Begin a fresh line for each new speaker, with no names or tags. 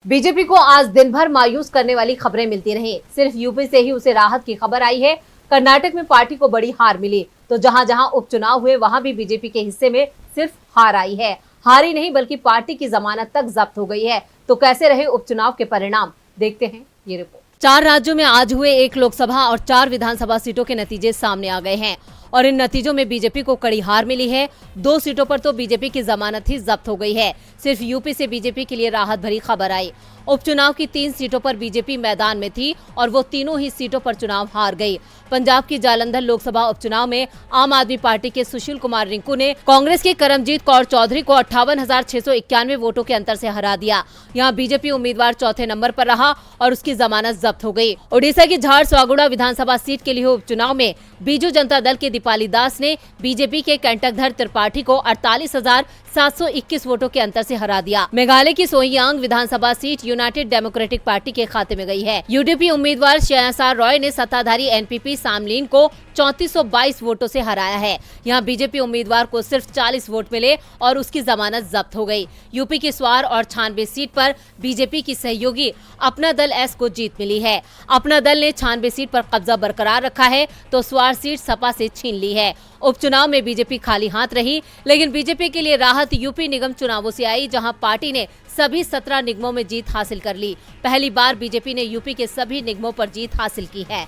BJP को आज दिन भर मायूस करने वाली खबरें मिलती रही। सिर्फ यूपी से ही उसे राहत की खबर आई है। कर्नाटक में पार्टी को बड़ी हार मिली, तो जहां जहां उपचुनाव हुए वहां भी बीजेपी के हिस्से में सिर्फ हार आई है। हार ही नहीं बल्कि पार्टी की जमानत तक जब्त हो गई है। तो कैसे रहे उपचुनाव के परिणाम, देखते हैं ये रिपोर्ट। 4 राज्यों में आज हुए 1 लोकसभा और 4 विधानसभा सीटों के नतीजे सामने आ गए हैं और इन नतीजों में बीजेपी को कड़ी हार मिली है। 2 सीटों पर तो बीजेपी की जमानत ही जब्त हो गई है। सिर्फ यूपी से बीजेपी के लिए राहत भरी खबर आई। उपचुनाव की 3 सीटों पर बीजेपी मैदान में थी और वो तीनों ही सीटों पर चुनाव हार गई। पंजाब की जालंधर लोकसभा उपचुनाव में आम आदमी पार्टी के सुशील कुमार रिंकू ने कांग्रेस के करमजीत कौर चौधरी को 58,691 वोटों के अंतर से हरा दिया। यहाँ बीजेपी उम्मीदवार चौथे नंबर पर रहा और उसकी जमानत जब्त हो गई। ओडिशा की झारसुगुड़ा विधानसभा सीट के लिए उपचुनाव में बीजू जनता दल के दीपाली दास ने बीजेपी के कंटकधर त्रिपाठी को 48,721 वोटों के अंतर से हरा दिया। मेघालय की सोइयांग विधानसभा सीट यूनाइटेड डेमोक्रेटिक पार्टी के खाते में गई है। यूडीपी उम्मीदवार श्रेयासार रॉय ने सत्ताधारी एनपीपी सामलीन को 3422 वोटों से हराया है। यहाँ बीजेपी उम्मीदवार को सिर्फ 40 वोट मिले और उसकी जमानत जब्त हो गई। यूपी की स्वार और छानबे सीट पर बीजेपी की सहयोगी अपना दल एस को जीत मिली है। अपना दल ने छानबे सीट पर कब्जा बरकरार रखा है तो स्वार सीट सपा से छीन ली है। उपचुनाव में बीजेपी खाली हाथ रही, लेकिन बीजेपी के लिए राहत यूपी निगम चुनावों से आई, जहां पार्टी ने सभी 17 निगमों में जीत हासिल कर ली। पहली बार बीजेपी ने यूपी के सभी निगमों पर जीत हासिल की है।